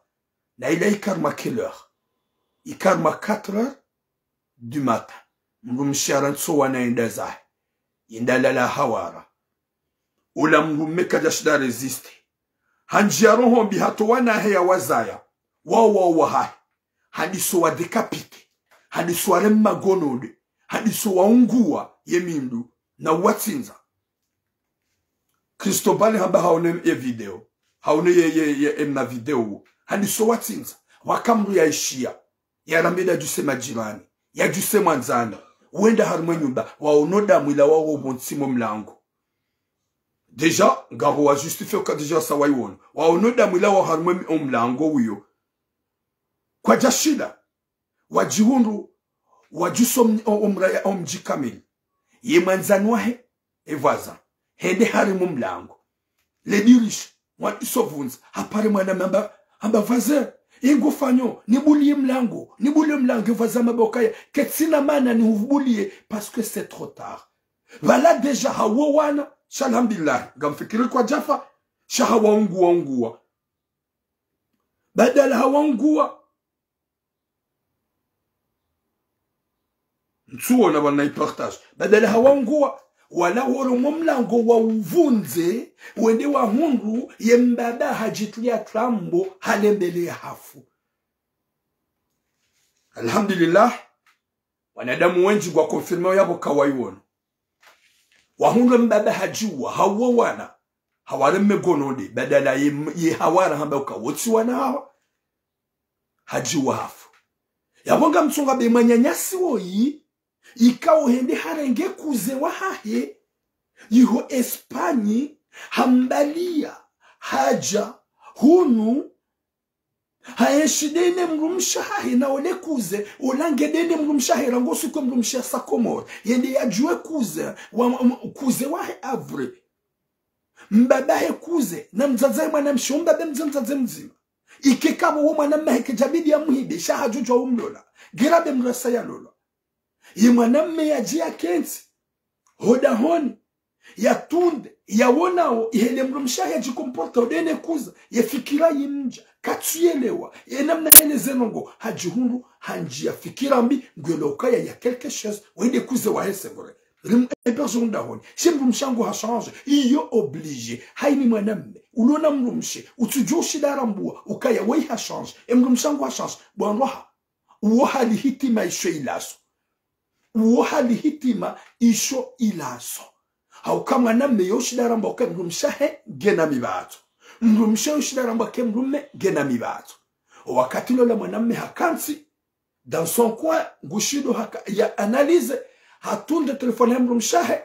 na ila ikarma quelle heure ikarma 4h du matin mrumshara nsowana indaza indalala hawara ula mrumeka jashida resiste hanjiaro hombi hato wana heya wazaya wa hai hadiso wa dekapite hadiso wa remma gonode hadiso wa ungua yemindu na watsinza Cristobal hamba haone ye video haone ye emna video hadiso watsinza wakamru ya ishia ya rameda juse majirani ya juse manzana uenda harumwe nyumba waonoda mwila wao bontsimo mlango Deja, ngaro wa justifie ka deja sawaiwon. Wa onoda mwila wa harumwe mlango uyo. Kwa jashida, wajihundu, wajuso omraya omjikamili. Ye manzanwahe, evaza. Hende harimu mlango. Le dirish, watisovunza. Hapare mwana mamba vaze. Ingo fanyo, nibulie mlango. Nibulie mlango, vaza mabokaya. Ketsina mana ni uvubulie, parce que c'est trop tard. Vala deja hawawana. Shalhamdulillah, gamfikiri kwa jafa, shahawa ungua. Badala hawa ungua. Nsuona wana ipartage. Badala hawa ungua, wala woro mlango wa uvunze, wende wa hundu, yembaba hajitulia trambo, halembele hafu. Alhamdulillah, wanadamu wengi kwa konfirmeo yabo kawaiwono. Wahundu mbaba hajiwa hawa wana hawareme gonode badala ye hawara hamba ukawotsi wana hawa hajiwa hafu yabonga mtsonga be manyanyasi woyi ikawo hende harenge kuze wa hahe yiho Espanyi hambalia haja hunu haeshidene mrumshahi na ole kuze olangedene mrumshahi rangosu kwa mrumshahi sakomor yende yajue kuze wahe avre mbabahe kuze na mzazae mwana mshomba mzazae mzima ikekabo wo mwana maheke jabidi ya muhibe shaha jojo umlola girabe mrasa ya lola ye mwana mme ya jia kensi hoda honi ya tunde ya wonao ihele mrumshahi ya jikomporta odene kuza ya fikira yimja katuyelewa yenamna ele zenongo hajihundu hanjia fikira mbi ngwelokaya ya quelque chose wende kuze wa hesengore rim personne dahoni shimbu mshango ha change iyo obligé haini mwanamme ulona mrumshe utujoshi darambua ukaya wei ha change mrumshango ha change bwanroha uwo hali hitima isho ilaso uwo hali hitima isho ilaso haukamwa namme yoshi daramba uka mrumshahe gena mibatu mrumshe ushidaramba ke mrume gena mibatu wakati lola mwanamme hakansi dans son coin gushido haka ya analyse hatunde telefone mrumshahe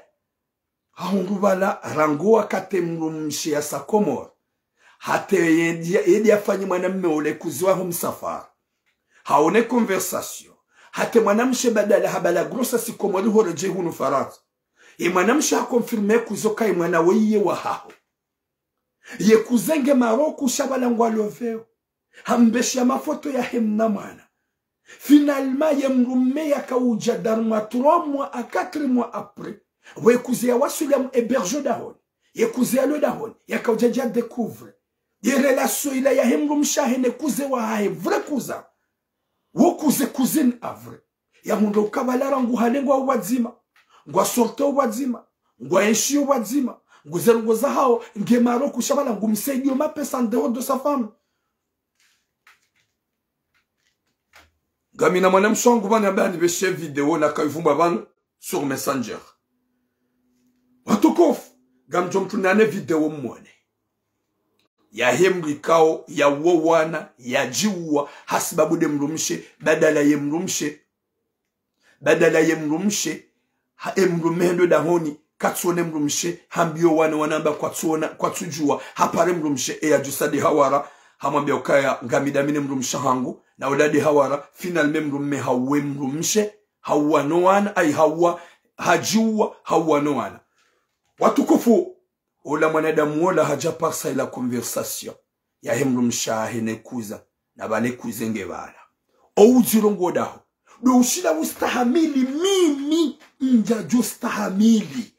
haungubala rangoa kate mrumshe ya sakomor hate yedi afanye mwanamme ule kuziwa humsafara haone conversation hate mwanamshe badala habala grossa sikomori horeje hunu farat mwanamshe hakonfirme kuzoka mwana weye wa hao ye kuzenge Maroku shabala ngwaloveo hambesha mafoto ya hemna mwana finalement ye mrume ya kauja darma 3 mois à 4 mois après we kuzia wasulam héberge dahon ye kuzia lo dahon ya kauja ja découvre ye relation ila ya hemrum shahene kuze wa hae vrai kuza wo kuze cousine avre ya mundo kabalara ngu halengwa wazima ngwa sorte wazima ngwa enshi wazima nguzerugoza hao nge Maroku shabala ngumsaidio mapesa ndeo de sa femme gamina mwana mshangu bana bani beshe video na kaivumba bana sur Messenger watukof gamjom tunane video mwone ya hemri kao ya wowana ya jiwa hasibabu de mrumshe badala ye mrumshe ha mrumendo da honi katsone mrumshe hambio wanamba kwatujua hapare mrumshe ajusadi hawara hamwambia ukaya ngamidamine mrumsha hangu na udadi hawara finalme mrumme hawe mrumshe hawa noana ay hawa hajua hawa noana watukufu ola mwanadamu wala hajaparsa ila conversation ya hemrumsha henekuza na bale kuzenge bala ouzirongo daho do ushila ustahamili mimi njajo stahamili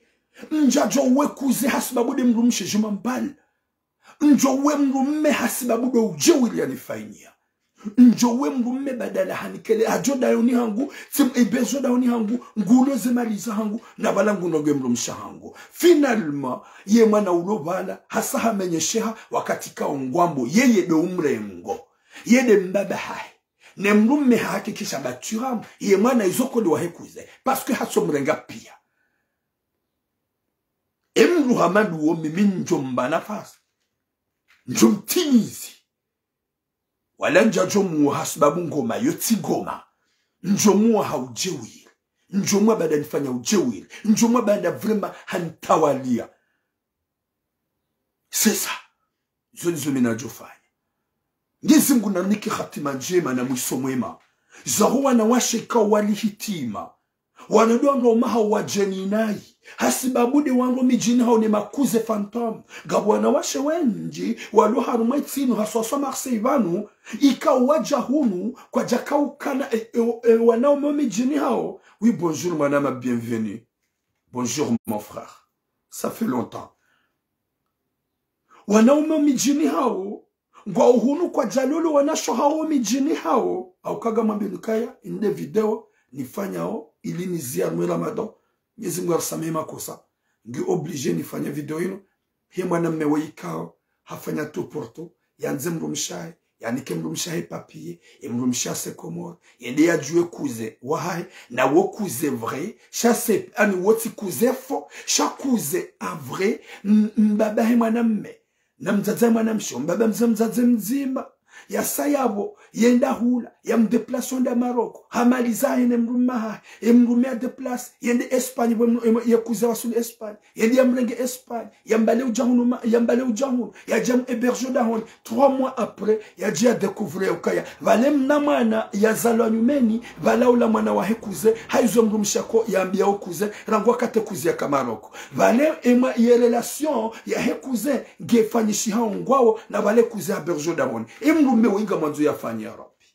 njajo wekuze hasibabude mrumshe juma mbali njowe mrumme hasibabude ujewili yanifainia njowe mrumme badala hanikele ajo dayoni hangu sim ebezo dayoni hangu ngulo zemaliza hangu na bala ngunoge mrumsha hangu finalement ye mwana ulobala hasa hamenyesheha wakati ka ongwambo yeye do umrengo yede mbaba hai ne mrumme hakikisha baturamu ye mwana izoko de wahekuze parce que haso mrenga pia emru hamadu wo mimi njomba nafasi njomtimizi wala njajo mu hasibabu ngoma yoti ngoma njomwa haujewili njomwa baada nifanya ujewili njomwa baada vrema hantawalia sasa zonizo minajofanya ngezi nguna niki khatima njema na mwiso mwema zahuwa na washeka walihitima wanadongo maha wajeninai hasibabude wango mijini hao ne makuze fantom gabwana washe wenji walu harumai tsinu haswaswa Marseille vanu ika waja hunu kwa jakau kana wanao mijini hao. Oui, bonjour madame, bienvenue. Bonjour mon frère, ça fait longtemps. Wanao mijini hao ngwa uhunu kwa jalolo wanasho hao mijini hao au kaga mambinukaya inde video nifanya hao ili nizia mwe Ramadan nyezi mwar samema kosa ngi oblige nifanya video ino hii mwana mmeweikao hafanya tu porto yanze mrumshaye yani ke mrumshaye papier mrumsha se komor yende ya jue kuze wahai na wo kuze vrai chasse ani woti kuze fo chakuze a vrai mbaba he mwana mme na mzaza mwana msho mbaba mzaza mzima ya sayabo yenda hula ya mdeplason da Maroko hamaliza ene mrumaha mrumia deplace yende Espagne ya kuza wasul Espagne yende ya mrenge Espagne ya mbale ujahunu ya jam héberge da hon 3 mois après ya dia découvrir ukaya vale mnamana ya zalwa nyumeni vala ula mwana wa hekuze haizo mrumshako ya ambia okuze rangwa kate kuze ya Maroko vale ema ya relation ya hekuze gefanyishi hao ngwao na vale kuze héberge da hon mrume winga mwanzo ya fanya ya Rabbi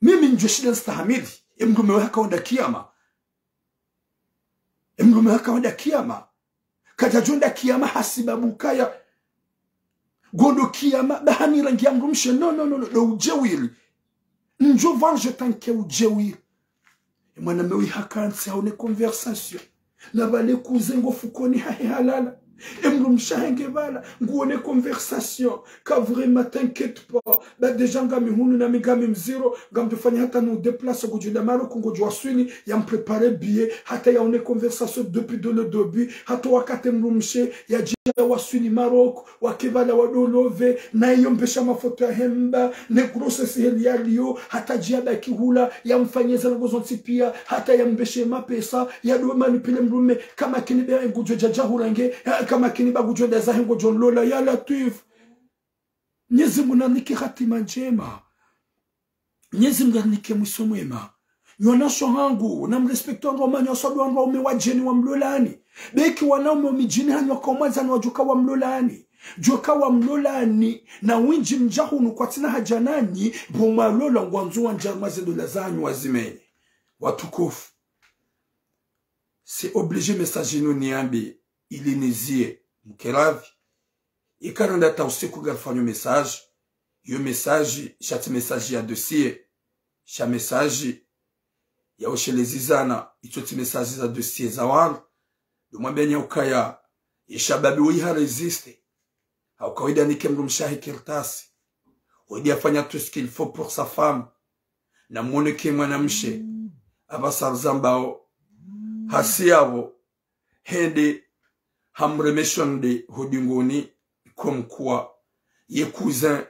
mimi njoshida stahamili mrume waka onda kiyama mrume waka onda kiyama katajonda kiyama hasibabu kaya gondo kiyama bahani rangi ya mrumshe no do ujewili njo vanje tanke ujewili mwana mewi hakansi haone conversation na vale kuzengo fukoni hahe halala mrumsha henge bala nguone conversation ka vraiment t'inquiète pas ba déjà ngami hunu na migami mziro ngam tufanya hata no déplace go juda Maroko go jwaswini ya mprepare billet hata ya one conversation depuis de le début hata wakati mrumshe ya jia waswini Maroko wakibala wadolove na yombesha mafoto ya hemba ne grosse siheli ya liyo hata jia ba kihula ya mfanyeza ngo zonti pia hata ya mbeshe mapesa ya do manipule mrume kama kinibe ngo jaja hurange kama kiniba gujwenda za hengo John Lola ya Latif nyezi munaniki hatima njema nyezi munaniki mwiso mwema nyonasho hangu na mrespekto ndo manyo sodo ndo umewajeni wa mlolani beki wanaume mijini hanyo kwa mwanza na wajuka wa mlolani joka wa mlolani na winji mjahunu kwa tina hajanani buma lola ngwanzu wa njarmaze do lazanyu wazimeni watukufu c'est obligé message ino niambi ilinizie mkeravi ikaranda ta usiku garfanyo message yo message chati message ya dossier cha message ya oshelezizana itoti message za dossier za wana dumwambenya ukaya yeshababi wiha resiste au kawaida nike mrumshahi kirtasi wadi afanya tout ce qu'il faut pour sa femme na mwone ke mwanamshe abasarzambao hasiabo hende hamremeshonde hodingoni comme quoi ye cousin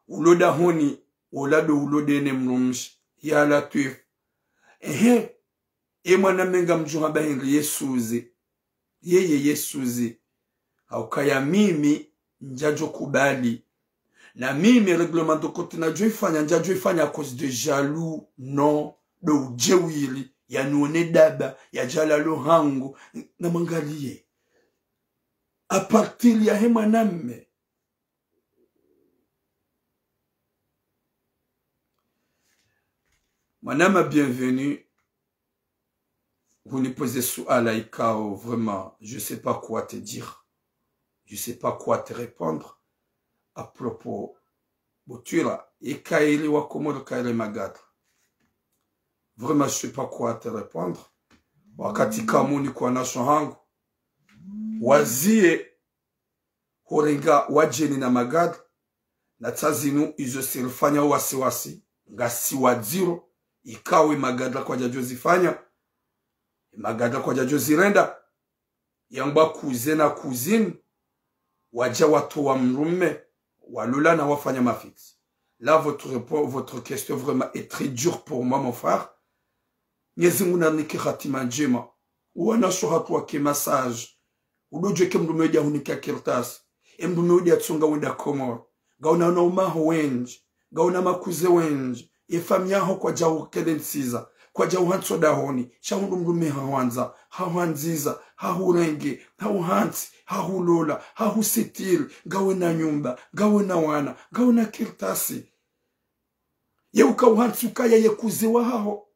uloda honi olado ulode ne mrumsh ya Latif e mwana menga mjuha bahindri yesuze yeye yesuze haukaya mimi njajo kubali na mimi reglement de compte na joifanya njajo ifanya à cause de jaloux non do ujewili ya nuone daba ya jalalo hangu na mangalie a partir ya hema namme Madame, bienvenue. Vous nous posez sous Alaïkao, vraiment, je ne sais pas quoi te dire. Je ne sais pas quoi te répondre à propos Botura et Kaili Wakomodo Kaili Magadra. Vraiment, je ne sais pas quoi te répondre. Wakati kamuni kwa nasho hangu. Wazie horenga wajeni na Magadra. Na tazinu izo silifanya wasiwasi. Ngasi wadziro. Ikawe Magadra kwa jajo zifanya. Magadra kwa jajo zirenda. Yangba kuze na kuzini. Waja watu wa mrume. Walula na wafanya mafix. Là, votre question vraiment est très dure pour moi, mon frère. Nyezinguna niki khatima njema. Uwana shohatu wake massage. Udoje ke mdume udia hunika kirtas. Mdume udia tsunga wenda komor. Gauna na umaho wenji. Gauna makuze wenji. Efamia ho kwa jawu kedensiza. Kwa jawu hanso dahoni. Shahundu mdume hawanza. Hawanziza. Hahurenge. Hauhansi. Hahulola. Hahusitil. Gawe na nyumba. Gawe na wana. Gawe na kirtasi. Ye ukauhansi ukaya ye kuzewa haho.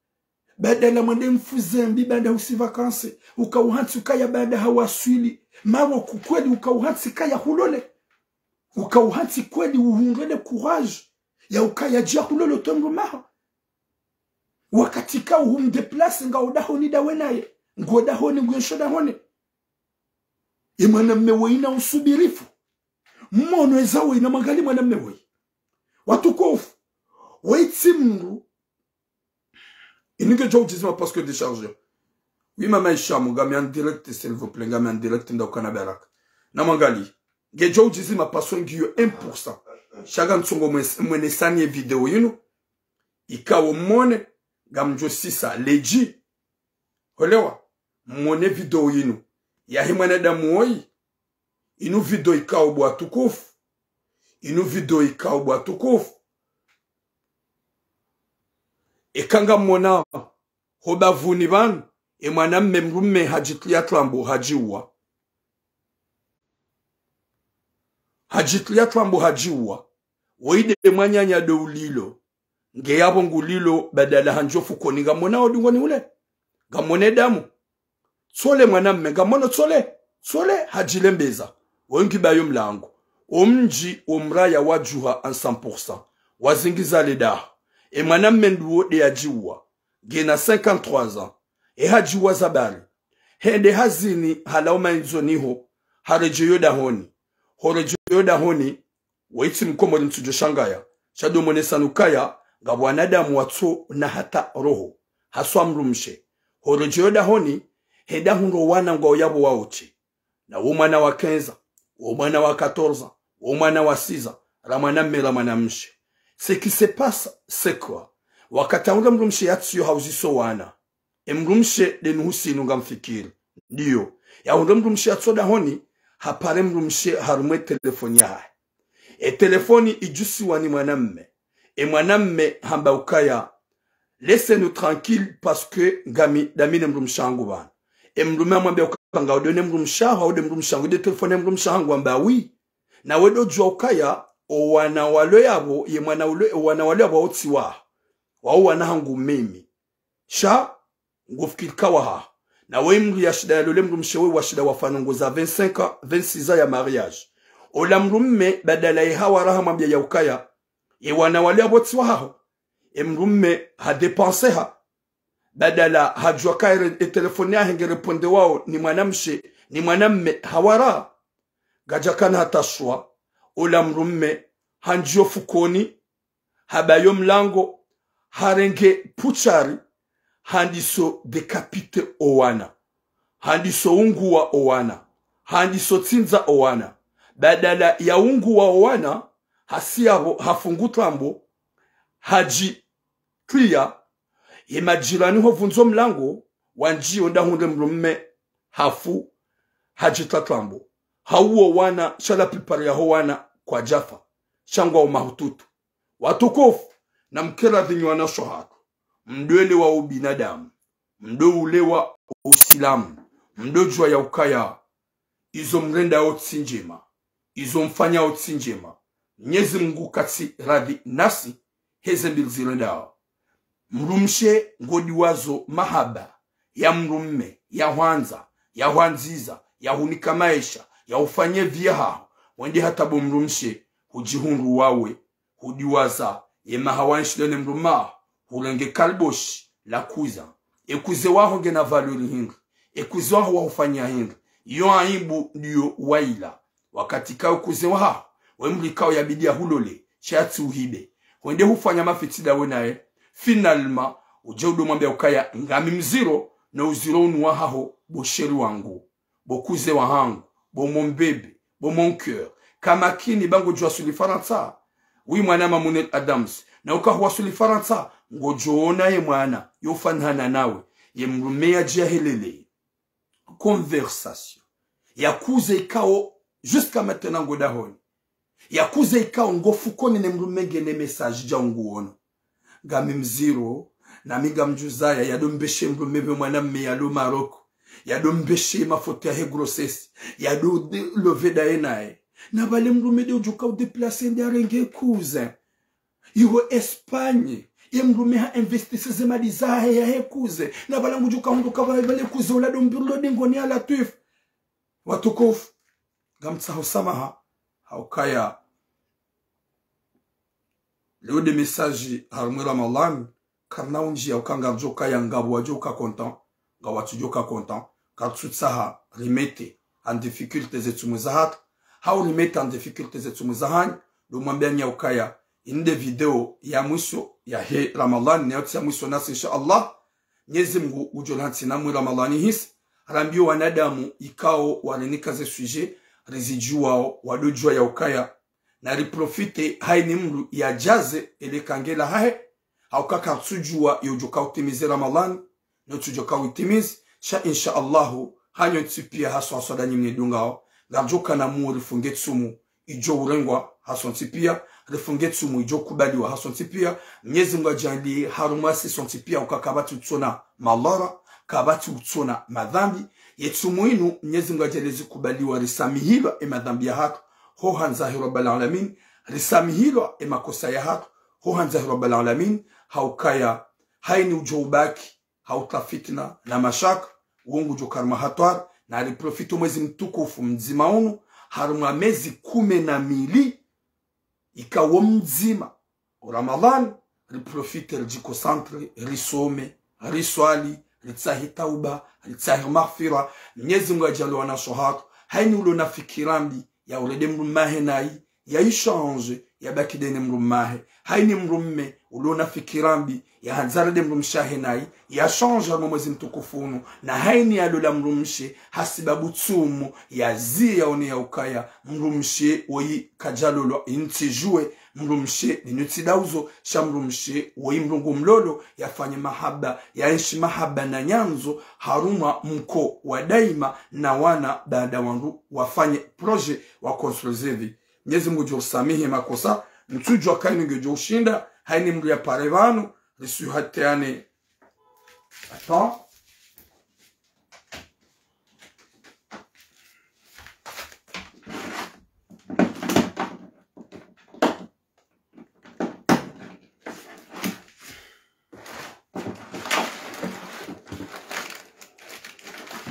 Baada la mwende mfuzembi baada usi vakansi ukauhansi ukaya baada hawaswili mawa kukweli ukauhansi kaya hulole ukauhansi kweli uhungele courage ya ukaya jia hulole tombo maha wakati ka uhumdeplace nga udahoni dawenaye ngodahoni ngwenshodahoni imana mmeweina usubirifu mmono ezawe ina magali mwana mmewe watukofu waitsimru il n'y a pas de parce que déchargeur. Oui, maman, je suis en direct, s'il vous plaît, en direct, dans le Canada. Namangali. Il y a pas parce que 1%. Chacun de son moment, sanye vidéo, il y a au monde, gamjo sisa, leji. Olewa. Mone vidéo, il y a himane damoi. Inu vidéo, il y a au bois tout kouf. Inu vidéo, il y a au bois tout kouf. E kanga mona hoba vuni banu e mwana mmemrume hajitlia tlambo hajiwa oide mwanyanya do ulilo nge yabo ngulilo badala hanjofu koni ngamona odungoni ule ngamone damu tsole mwana mme ngamona tsole hajilembeza wengi bayo mlango omji omraya wajuha en 100% wazingiza leda e mwana menduo de ajiwa gena 53 ans e hajiwa zabali hende hazini halauma nzoniho harejeyo dahoni horejeyo dahoni waiti mkomori mtujo shangaya shado mone sanukaya ngabwanadamu watso na hata roho haswa mrumshe horejeyo dahoni heda hundo wana ngwa yabo waoche na umwana wa 15 umwana wa 14 umwana wa 6 ramana mera manamshe. Ce qui se passe, c'est quoi? Wakata unga mrumshe yatsiyo hauziso wana. Mrumshe denuhusi nunga mfikiri. Ndiyo. Ya unga mrumshe yatsoda honi, hapare mrumshe harumwe telefoni yae. Telefoni ijusi wani mwanamme. Mwanamme hamba ukaya, laissez-nous tranquille parce que ngami damine mrumshangu wana. Mrume mwambe ukanga udone mrumshahu, ude mrumshangu, ude telefoni mrumshangu wamba wi. Na wedo jua ukaya, owana walo yabo ye mwana ule owana walo yabo otsiwa wa wana hangu mimi sha ngofikika waha na wemru ya shida lole mru mshewe wa shida wafanango za 25 26 ans ya mariage ola mrumme badala ya hawa raha mwambia ya ukaya ye wana walo yabo otsiwa ha mrumme ha dépenser ha badala hajua kaire telefoni ya henge reponde wao ni mwanamshe ni mwanamme hawara gajakana hatashwa ola mrumme hanjio fukoni habayo mlango harenge puchari handiso dekapite owana handiso unguwa owana handiso tinza owana badala ya unguwa owana hasiabo hafungutambo haji clear imajirani hovunzo mlango wanji onda hunde mrumme hafu hajitatlambo hauo wana shala pipari yaho wana kwa jafa shangwa umahututu watukufu na mkera dhinywana shohatu mdwele wa ubinadamu mdo ule wa uislamu mdo jua ya ukaya izo mrenda otsi njema izo mfanya otsi njema Mwenyezi Mungu kati radhi nasi heze mbili zirenda mrumshe ngodi wazo mahaba ya mrumme ya hwanza ya hwanziza ya hunika maisha ya ufanye vyaha wende hata bomrumshe hujihunru wawe hudiwaza ye mahawanshilene mruma hulenge kalboshi la kuza ekuze waho ngena valori hingi ekuze waho wahufanya hingi yo aibu ndiyo waila wakati kao kuze waho wemri kao ya bidia hulole shati uhibe wende hufanya mafitida wenae finalma ujeudo mwambia ukaya ngami mziro na uziro unuwa haho bosheri wangu bokuze wahangu bo mon bébé bo mon cœur kama kini bango jua suli faransa wi mwana Mamunel Adams na ukahuwa suli faransa ngojoona ye mwana yofanhana nawe ye mrumea jahelele conversation yakuze ikao jusqu'à maintenant ngodahoni yakuze ikao ngofukoni ne mrumenge ne message ja nguono ngami mziro na miga mjuzaya yadombeshe mrumebe mwana mmeyalo Maroko yadombeshe mafoto ya he grossesse yado lever daenae na bale mrumede ujuka udeplacer ndarenge cousin iwo Espagne ye mrume ha investisse zemali zahe ya he cousin na bale mujuka hunduka bale cousin la dombirlo dingoni ala tuif watukufu gamtsa hosamaha haukaya leo de message harumwe Ramadan karna unji ya ukanga joka ya ngabu wajoka content ngawatu joka content katsutsaha rimete en difficulté zetumzahat how rimete en difficulté zetumzahan do mwambia nya ukaya inde video ya mwisho ya he Ramadan ne otsi ya mwisho nasi inshallah Mwenyezi Mungu ujolanti na mwi Ramadhani hisi rambio wanadamu ikao walenika ze sujet residuao wadojua ya ukaya na riprofite haini mru ya jaze ele kangela hae haukaka tsujua yojoka utimize Ramadan no tujoka utimize sha insha Allahu hanyo tsipia haso asoda nyimne dungao garjoka na mu rifungetsumu ijo urengwa haso tsipia rifungetsumu ijo kubaliwa haso tsipia Mwenyezi Mungu ajali harumasi sontipia ukakabatu tsona malara kabatu tsona madhambi yetsumu inu Mwenyezi Mungu ajali zikubaliwa risamihilwa madhambi ya hatu ho hanzahi rabbal alamin risamihilwa makosa ya hatu ho hanzahi rabbal alamin haukaya haini ujoubaki hautafitna na mashaka uongo jokarma hatwar na aliprofito mwezi mtukufu mzima unu harumwa mezi 12 ikawa mzima Ramadan riprofite rijiko centre risome riswali ritsahi tauba ritsahi maghfira Mwenyezi Mungu ajalo wana shohat haini ulo na fikirambi ya urede mrumahe nai ya ishange ya baki dene mrumahe haini mrumme ulo na fikirambi ya hanzarede mrumshahe nai ya change na mwezi mtukufunu na haini ya lola mrumshe hasibabu tsumu ya zi ya one ya ukaya mrumshe woyi kajalolo intijue mrumshe ninuti dauzo sha mrumshe woyi mrungu mlolo yafanye mahaba ya enshi mahaba na nyanzo haruma mko wa daima na wana baada wangu wafanye proje wa konstruzevi Mwenyezi Mungu josamihe makosa mtujwa kaini ngejo ushinda haini mru ya parevanu risu hateane attends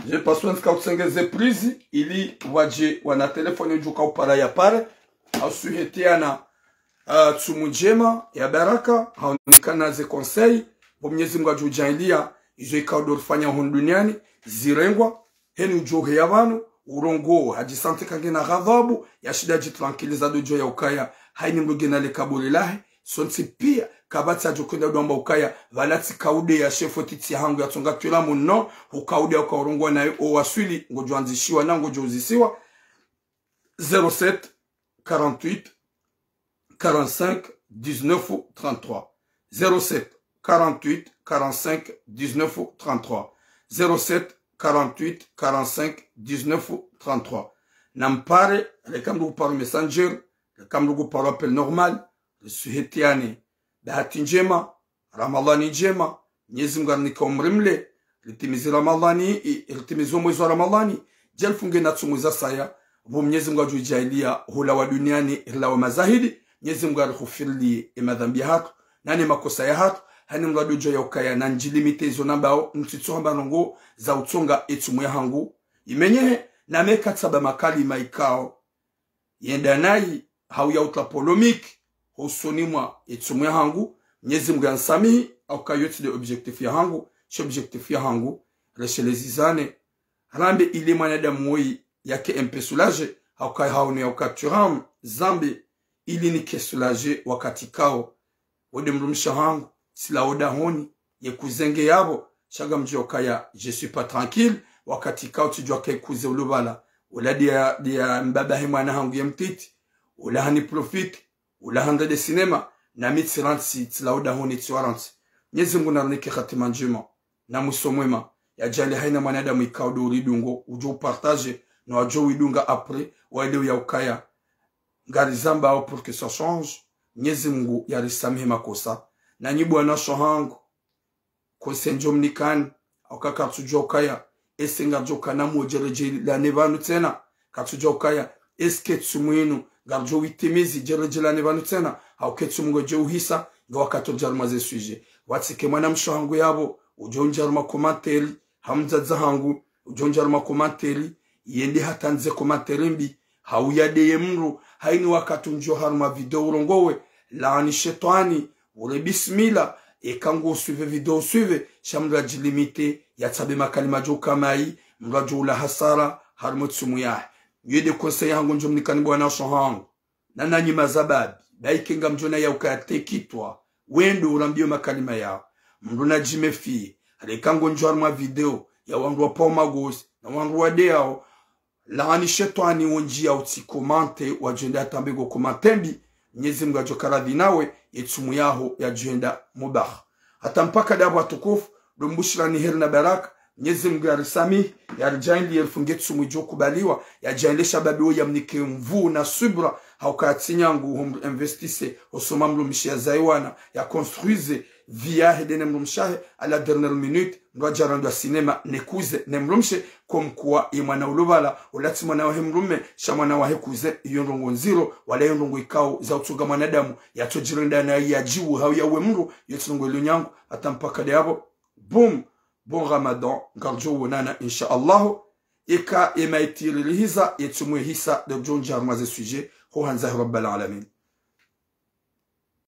je paswa nskautengeze prizi ili waje wana telefoni ujuka upara ya pare asuheteana tsumujema ya baraka haonekana ze conseil bo Mwenyezi Mungu ajujanlia izo ikaudo fanya honduniani zirengwa heni ujohe yabanu urongo hajisante kangena ghadhabu ya shida jitranquiliza dojo ya ukaya haini mrugena le kabuli lahe sonti pia kabati ajokwenda domba ukaya valati kaude ya chefo titi hangu ya tonga tula muno ukaude ya ukaurongwa na o waswili ngojuanzishiwa na ngojuuzisiwa 07 48 45 19 33 07 48 45 19 33 07 48 45 19 33. Nampare le kamdu par messenger, le kamdu par appel normal, le suhetiani bahati njema, Ramadhani njema, Mwenyezi Mungu anikomrimle, litimizi Ramadhani, litimizi mwezi wa Ramadhani, jel funge na tsumuza saya, bu Mwenyezi Mungu ajujalia hula wa duniani ila wa mazahidi, Mwenyezi Mungu alikufirli madhambi yako, nani makosa yako, hani mradu jo yokaya na njilimite izo nambao mtitsomba nongo za utsonga etumwe hangu imenye na meka tsaba makali maikao yenda nai hauya utla polomik husonimwa etumwe hangu Mwenyezi Mungu ansamihi au kayoti de objectif ya hangu shi objectif ya hangu reshelezizane rambe ile mwanadamu moi yake mpe soulage au kay hauni au katuram zambi ili ni kesoulage wakati kao wode mrumisha hangu sila oda honi ye kuzenge yabo shaga mjokaya je suis pas tranquille wakati kao tujua kai kuze ulubala wala dia mbaba himwana hangu ya mtiti wala hani profit wala handa de cinema na mitsiransi sila oda honi tsuaransi Mwenyezi Mungu narnike khatima njema na musomwema ya jali haina mwanadamu ikao do ridungo ujo partage na wajo widunga après wale ya ukaya ngari zamba au pour que ça change Mwenyezi Mungu yarisamehe makosa na nyi bwana shohangu konsenjo mnikani au kakatujua kaya esenga joka na mojereje la nevanu tena katujua kaya eske tsumwinu garjo witimizi jereje la nevanu tena au ketsumungo je uhisa nga wakato jarmaze sujet watsike mwana mshohangu yabo ujonjarma komanteli hamza zahangu ujonjarma komanteli yende hatanze komanteli mbi hauyadeye mru haini wakatunjo harma video urongowe laani shetani ule bismillah e kango suive video suive shamra jilimite ya tsabe makalima joka mai mrajo la hasara harmotsumu ya yede conseil hangu njomni kanibwa na shohangu na nanyi mazababi baikenga mjona ya ukate kitwa wendo urambio makalima ya mruna jimefi alekango njorma video ya wangu wa pomagos na wangu wa deo laani shetani wonjia uti komante wajenda atambego komantembi Mwenyezi Mungu ajokaradhi nawe yetumu yaho ya jenda mubah hata mpaka dabu atukufu dumbushira ni heri na baraka Mwenyezi Mungu arisami ya rijaindi yelfungetsu mwijo kubaliwa ya jainde shababi ya mnike mvu na subra haukatinyangu hum investisse osoma mlumishia zaiwana ya construise via hedene mlumshahe à la dernière minute ndo jarando cinema nekuze ne mlumshe komkuwa imwana ulubala ulati mwana wa mlume shamwana wa hekuze yondongo nziro wala yondongo ikao za utuga mwanadamu yatojirenda na ya jiwu hau ya wemru yotungo lunyangu atampaka yabo boom bon Ramadan garjo wonana insha Allah eka emaitiri lihiza yetumwe hisa de jonja maze sujet ho hanza rabbal alamin